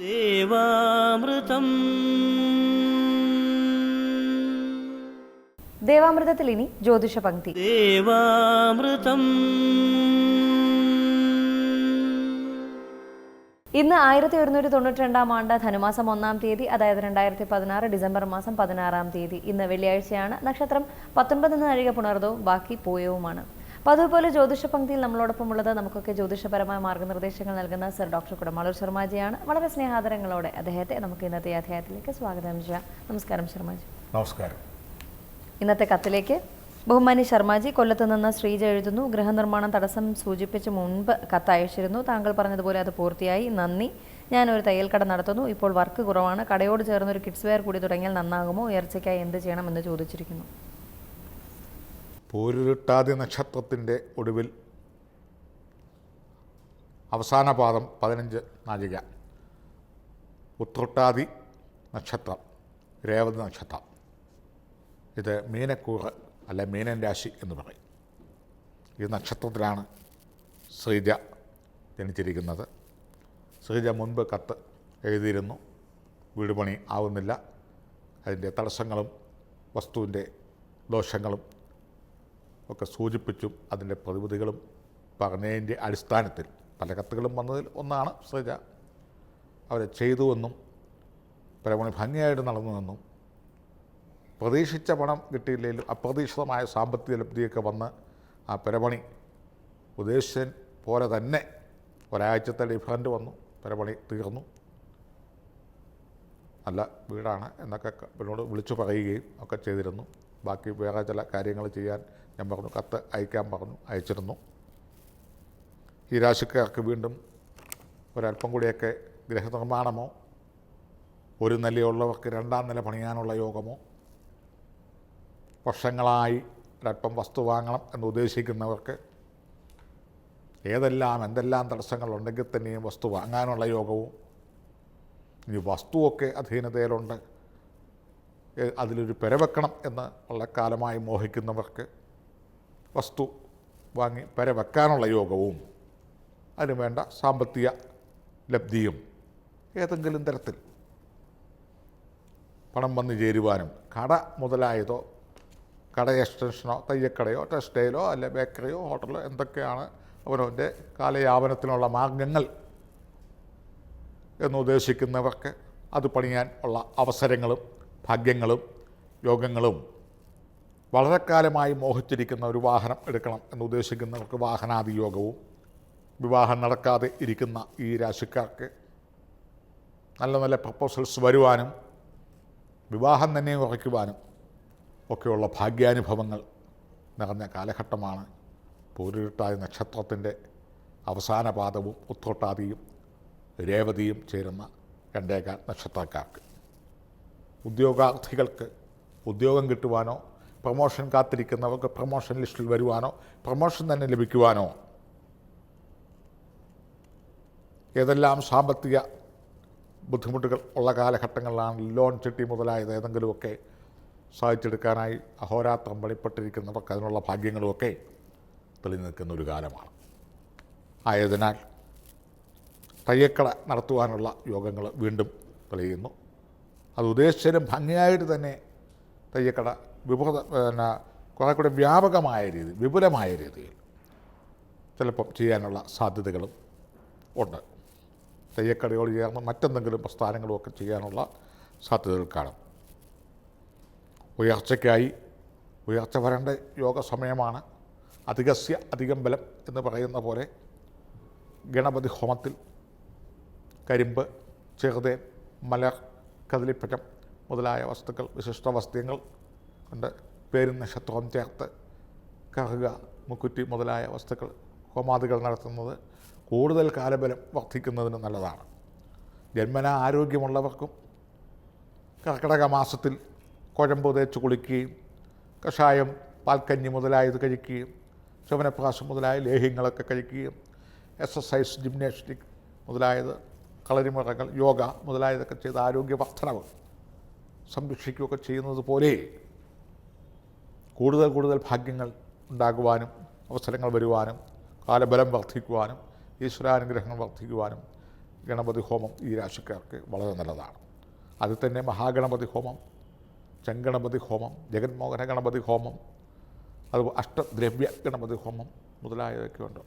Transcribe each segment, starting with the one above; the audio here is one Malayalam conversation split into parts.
ദേവാമൃതം. ദേവാമൃതത്തിൽ ഇനി ജ്യോതിഷ പങ്ക്തി. ദേവാമൃതം. ഇന്ന് 1192 ധനുമാസം 1-ാം തീയതി, അതായത് 2016 ഡിസംബർ മാസം 16-ാം തീയതി. ഇന്ന് വെള്ളിയാഴ്ചയാണ്. നക്ഷത്രം 19 നാഴിക പുണർദവും ബാക്കി പൂയവുമാണ്. അപ്പോൾ അതുപോലെ ജ്യോതിഷ പങ്ക്തിയിൽ നമ്മളോടൊപ്പം ഉള്ളത് നമുക്കൊക്കെ ജ്യോതിഷപരമായ മാർഗ്ഗനിർദ്ദേശങ്ങൾ നൽകുന്ന സർ ഡോക്ടർ കുടമാളൂർ ശർമാജിയാണ്. വളരെ സ്നേഹാദരങ്ങളോടെ അദ്ദേഹത്തെ നമുക്ക് ഇന്നത്തെ അധ്യായത്തിലേക്ക് സ്വാഗതം ചെയ്യാം. നമസ്കാരം ശർമാജി. നമസ്കാരം. ഇന്നത്തെ കത്തിലേക്ക് ബഹുമാനി ശർമാജി, കൊല്ലത്ത് നിന്ന് ശ്രീജ എഴുതുന്നു. ഗൃഹനിർമ്മാണം തടസ്സം സൂചിപ്പിച്ച് മുൻപ് കത്ത് അയച്ചിരുന്നു. താങ്കൾ പറഞ്ഞതുപോലെ അത് പൂർത്തിയായി. നന്ദി. ഞാനൊരു തയ്യൽ കട നടത്തുന്നു. ഇപ്പോൾ വർക്ക് കുറവാണ്. കടയോട് ചേർന്നൊരു കിഡ്സ് വെയർ കൂടി തുടങ്ങിയാൽ നന്നാകുമോ? ഉയർച്ചയ്ക്കായി എന്ത് ചെയ്യണമെന്ന് ചോദിച്ചിരിക്കുന്നു. പൂരുരുട്ടാതി നക്ഷത്രത്തിൻ്റെ ഒടുവിൽ അവസാന പാദം 15 നാഴിക, ഉത്രട്ടാതി നക്ഷത്രം, രേവതി നക്ഷത്രം. ഇത് മീനക്കൂറ് അല്ല മീനൻ രാശി എന്ന് പറയും. ഈ നക്ഷത്രത്തിലാണ് ശ്രീജ ജനിച്ചിരിക്കുന്നത്. ശ്രീജ മുൻപ് കത്ത് എഴുതിയിരുന്നു. വീട് പണി ആവുന്നില്ല, അതിൻ്റെ തടസ്സങ്ങളും വസ്തുവിൻ്റെ ദോഷങ്ങളും ഒക്കെ സൂചിപ്പിച്ചും അതിൻ്റെ പ്രതിവിധികളും പറഞ്ഞതിൻ്റെ അടിസ്ഥാനത്തിൽ പല കത്തുകളും വന്നതിൽ ഒന്നാണ് ശ്രീജ. അവരെ ചെയ്തുവെന്നും പരമണി ഭംഗിയായിട്ട് നടന്നുവെന്നും പ്രതീക്ഷിച്ച പണം കിട്ടിയില്ലെങ്കിലും അപ്രതീക്ഷിതമായ സാമ്പത്തിക ലബ്ധിയൊക്കെ വന്ന് ആ പെരപണി ഉദ്ദേശിച്ച പോലെ തന്നെ ഒരാഴ്ചത്തെ ഡിഫറൻറ്റ് വന്നു, പെരപണി തീർന്നു, നല്ല വീടാണ് എന്നൊക്കെ എന്നോട് വിളിച്ചു പറയുകയും ഒക്കെ ചെയ്തിരുന്നു. ബാക്കി വേറെ ചില കാര്യങ്ങൾ ചെയ്യാൻ ഞാൻ പറഞ്ഞു, കത്ത് അയക്കാൻ പറഞ്ഞു, അയച്ചിരുന്നു. ഈ രാശിക്കാർക്ക് വീണ്ടും ഒരല്പം കൂടിയൊക്കെ ഗൃഹനിർമ്മാണമോ, ഒരു നിലയുള്ളവർക്ക് 2-ാം നില പണിയാനുള്ള യോഗമോ, വർഷങ്ങളായി ഒരല്പം വസ്തു വാങ്ങണം എന്ന് ഉദ്ദേശിക്കുന്നവർക്ക് എന്തെല്ലാം തടസ്സങ്ങളുണ്ടെങ്കിൽ തന്നെയും വസ്തു വാങ്ങാനുള്ള യോഗവും, ഇനി വസ്തുവൊക്കെ അധീനതയിലുണ്ട്, അതിലൊരു പെരവെക്കണം എന്ന് ഉള്ള കാലമായി മോഹിക്കുന്നവർക്ക് വസ്തു വാങ്ങി പെരവെക്കാനുള്ള യോഗവും, അതിന് വേണ്ട സാമ്പത്തിക ലബ്ധിയും ഏതെങ്കിലും തരത്തിൽ പണം വന്നു ചേരുവാനും, കട മുതലായതോ, കട എക്സ്റ്റൻഷനോ, തയ്യക്കടയോ, ടെക്സ്റ്റൈലോ അല്ലെ ബേക്കറിയോ ഹോട്ടലോ എന്തൊക്കെയാണ് അവനവൻ്റെ കാലയാപനത്തിനുള്ള മാർഗങ്ങൾ എന്നുദ്ദേശിക്കുന്നവർക്ക് അത് പണിയാൻ ഉള്ള അവസരങ്ങളും ഭാഗ്യങ്ങളും യോഗങ്ങളും, വളരെ കാലമായി മോഹിച്ചിരിക്കുന്ന ഒരു വാഹനം എടുക്കണം എന്നുദ്ദേശിക്കുന്നവർക്ക് വാഹനാദി യോഗവും, വിവാഹം നടക്കാതെ ഇരിക്കുന്ന ഈ രാശിക്കാർക്ക് നല്ല നല്ല പ്രപ്പോസൽസ് വരുവാനും വിവാഹം തന്നെ ഉറയ്ക്കുവാനും ഒക്കെയുള്ള ഭാഗ്യാനുഭവങ്ങൾ നിറഞ്ഞ കാലഘട്ടമാണ് പൂരുരുട്ടാതി നക്ഷത്രത്തിൻ്റെ അവസാന പാദവും ഉത്രട്ടാതിയും രേവതിയും ചേരുന്ന 2 നക്ഷത്രക്കാർക്ക്. ഉദ്യോഗാർത്ഥികൾക്ക് ഉദ്യോഗം കിട്ടുവാനോ, പ്രമോഷൻ കാത്തിരിക്കുന്നവർക്ക് പ്രമോഷൻ ലിസ്റ്റിൽ വരുവാനോ, പ്രമോഷൻ തന്നെ ലഭിക്കുവാനോ, ഏതെല്ലാം സാമ്പത്തിക ബുദ്ധിമുട്ടുകൾ ഉള്ള കാലഘട്ടങ്ങളിലാണ് ലോൺ ചിട്ടി മുതലായത് ഏതെങ്കിലുമൊക്കെ സാധിച്ചെടുക്കാനായി അഹോരാത്രം പണിപ്പെട്ടിരിക്കുന്നവർക്ക് അതിനുള്ള ഭാഗ്യങ്ങളുമൊക്കെ തെളിഞ്ഞു നിൽക്കുന്ന ഒരു കാലമാണ്. ആയതിനാൽ തയ്യക്കട നടത്തുവാനുള്ള യോഗങ്ങൾ വീണ്ടും തെളിയുന്നു. അത് ഉദ്ദേശിച്ചാലും ഭംഗിയായിട്ട് തന്നെ തയ്യക്കട കുറേ കൂടെ വ്യാപകമായ രീതിയിൽ, വിപുലമായ രീതിയിൽ ചിലപ്പം ചെയ്യാനുള്ള സാധ്യതകളും ഉണ്ട്. തയ്യക്കടയോട് ചേർന്ന് മറ്റെന്തെങ്കിലും പ്രസ്ഥാനങ്ങളും ഒക്കെ ചെയ്യാനുള്ള സാധ്യതകൾ കാണും. ഉയർച്ച വരേണ്ട യോഗ സമയമാണ്. അധികസ്യ അധികം ബലം എന്ന് പറയുന്ന പോലെ ഗണപതി ഹോമത്തിൽ കരിമ്പ്, ചെറുതേൻ, മലർ, കദളിപ്പഴം മുതലായ വസ്തുക്കൾ, വിശിഷ്ട വസ്തുക്കൾ കൊണ്ട് പേരും നക്ഷത്രവും ചേർത്ത് കറുക, മുക്കുറ്റി മുതലായ വസ്തുക്കൾ ഹോമാദികൾ നടത്തുന്നത് കൂടുതൽ കാലബലം വർദ്ധിക്കുന്നതിന് നല്ലതാണ്. ജന്മനാ ആരോഗ്യമുള്ളവർക്കും കർക്കിടക മാസത്തിൽ കുഴമ്പ് തേച്ച് കുളിക്കുകയും കഷായം, പാൽക്കഞ്ഞി മുതലായത് കഴിക്കുകയും ചുവനപ്രാശം മുതലായ ലേഹ്യങ്ങളൊക്കെ കഴിക്കുകയും എക്സസൈസ്, ജിംനാസ്റ്റിക് മുതലായത്, കളരിമുറകൾ, യോഗ മുതലായതൊക്കെ ചെയ്ത് ആരോഗ്യവർദ്ധനവ് സംരക്ഷിക്കുകയൊക്കെ ചെയ്യുന്നത് പോലെ കൂടുതൽ ഭാഗ്യങ്ങൾ ഉണ്ടാകുവാനും അവസരങ്ങൾ വരുവാനും കാലബലം വർദ്ധിക്കുവാനും ഈശ്വരാനുഗ്രഹങ്ങൾ വർദ്ധിക്കുവാനും ഗണപതി ഹോമം ഈ രാശിക്കാർക്ക് വളരെ നല്ലതാണ്. അതിൽ തന്നെ മഹാഗണപതി ഹോമം, ചെങ്കണപതി ഹോമം, ജഗന്മോഹന ഗണപതി ഹോമം, അതുപോലെ അഷ്ടദ്രവ്യ ഗണപതി ഹോമം മുതലായവയൊക്കെ ഉണ്ട്.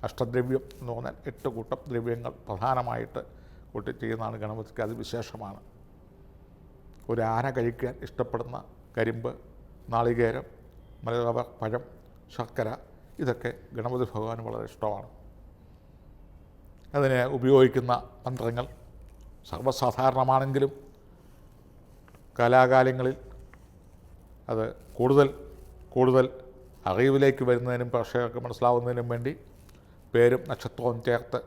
അഷ്ടദ്രവ്യം എന്ന് പറഞ്ഞാൽ 8 കൂട്ടം ദ്രവ്യങ്ങൾ പ്രധാനമായിട്ട് കൂട്ടി ചെയ്യുന്നതാണ് ഗണപതിക്ക്. അത് വിശേഷമാണ്. ഒരു ആന കഴിക്കാൻ ഇഷ്ടപ്പെടുന്ന കരിമ്പ്, നാളികേരം, മലകവർ, പഴം, ശർക്കര ഇതൊക്കെ ഗണപതി ഭഗവാന് വളരെ ഇഷ്ടമാണ്. അതിന് ഉപയോഗിക്കുന്ന മന്ത്രങ്ങൾ സർവ്വസാധാരണമാണെങ്കിലും കാലാകാലങ്ങളിൽ അത് കൂടുതൽ അറിവിലേക്ക് വരുന്നതിനും പ്രേക്ഷകർക്ക് മനസ്സിലാവുന്നതിനും വേണ്ടി പേരും നക്ഷത്രവും ചേർത്ത്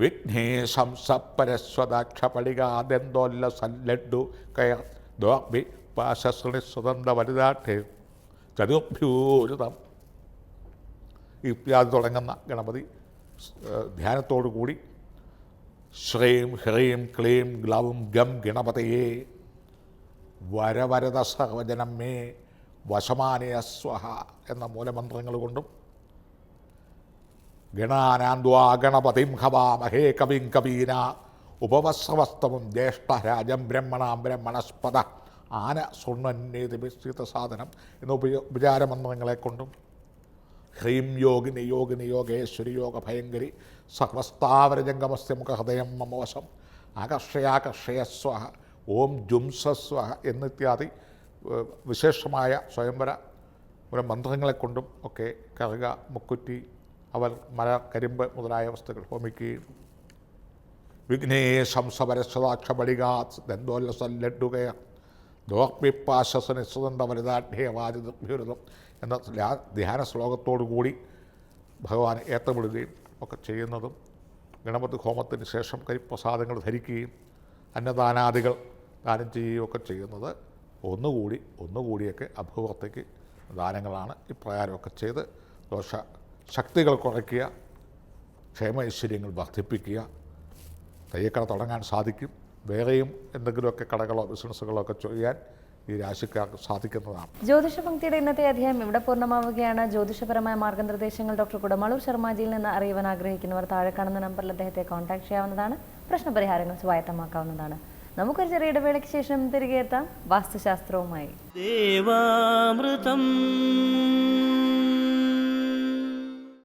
വിഘ്നേശം സപ്പരസ്വദാക്ഷപടികാദന്തോല്ല സല്ലഡു കയർ ദ്വാബി പാശശ്രണി സ്വതന്ത്ര വലുതാഠേ ചതുർഭ്യൂരിതം ഇത്യാദി തുടങ്ങുന്ന ഗണപതി ധ്യാനത്തോടു കൂടി ശ്രീം ഹ്രീം ക്ലീം ഗ്ലൗം ഗം ഗണപതയേ വരവരത സർവജനം മേ വശമാനയ സ്വഹ എന്ന മൂലമന്ത്രങ്ങൾ കൊണ്ടും ഗണാനാന്വാ ഗണപതിം ഹവാമഹേ കവിം കവീന ഉപവസ്രവസ്തവം ജ്യേഷ്ഠരാജം ബ്രഹ്മണാം ബ്രഹ്മണസ്പദ ആന സ്വർണ്ണന്യേതിമിശ്രിത സാധനം എന്ന ഉപചാരമന്ത്രങ്ങളെ കൊണ്ടും ഹ്രീം യോഗിനി യോഗിനി യോഗേശ്വരി യോഗ ഭയങ്കരി സഹവസ്ഥാവരജംഗമസ്യ മുഖഹൃദയം മമോശം ആകർഷയാകർഷയ സ്വഹ ഓം ജുംസസ്വഹ എന്നിത്യാദി വിശേഷമായ സ്വയംവര മന്ത്രങ്ങളെക്കൊണ്ടും ഒക്കെ കറുക, മുക്കുറ്റി, അവർ മല, കരിമ്പ് മുതലായ വസ്തുക്കൾ ഹോമിക്കുകയും വിഘ്നേശം സപരസ്വദാക്ഷപടികാത് ദന്തോല്ലസല്ലഡുകയ ദോർപ്പിപ്പാശസനിസ്വതന്ത്ര വലുതാഢ്യവാചിർഭ്യുരതം എന്ന ധ്യാന ശ്ലോകത്തോടു കൂടി ഭഗവാനെ ഏത്തമിടുകയും ഒക്കെ ചെയ്യുന്നതും ഗണപതി ഹോമത്തിന് ശേഷം കരിപ്രസാദങ്ങൾ ധരിക്കുകയും അന്നദാനാദികൾ ദാനം ചെയ്യുകയും ഒക്കെ ചെയ്യുന്നത് ഒന്നുകൂടിയൊക്കെ അഭിവൃദ്ധിക്ക് ദാനങ്ങളാണ്. ഇപ്രകാരമൊക്കെ ചെയ്ത് ദോഷ ശക്തികൾ കുറയ്ക്കുക, ക്ഷേമ ഐശ്വര്യങ്ങൾ വർദ്ധിപ്പിക്കുക. തയ്യക്കട തുടങ്ങാൻ സാധിക്കും. വേറെയും എന്തെങ്കിലുമൊക്കെ കടകളോ ബിസിനസ്സുകളോ ഒക്കെ ചെയ്യാൻ ഈ രാശിക്കാർക്ക് സാധിക്കുന്നതാണ്. ജ്യോതിഷ പങ്ക്തിയുടെ ഇന്നത്തെ അധ്യായം ഇവിടെ പൂർണ്ണമാവുകയാണ്. ജ്യോതിഷപരമായ മാർഗ്ഗനിർദ്ദേശങ്ങൾ ഡോക്ടർ കുടമാളൂർ ശർമാജിയിൽ നിന്ന് അറിയുവാൻ ആഗ്രഹിക്കുന്നവർ താഴെ കാണുന്ന നമ്പറിൽ അദ്ദേഹത്തെ കോൺടാക്ട് ചെയ്യാവുന്നതാണ്. പ്രശ്നപരിഹാരങ്ങൾ സ്വായത്തമാക്കാവുന്നതാണ്. നമുക്കൊരു ചെറിയ ഇടവേളയ്ക്ക് ശേഷം തിരികെ എത്താം വാസ്തുശാസ്ത്രവുമായി. ദേവാമൃതം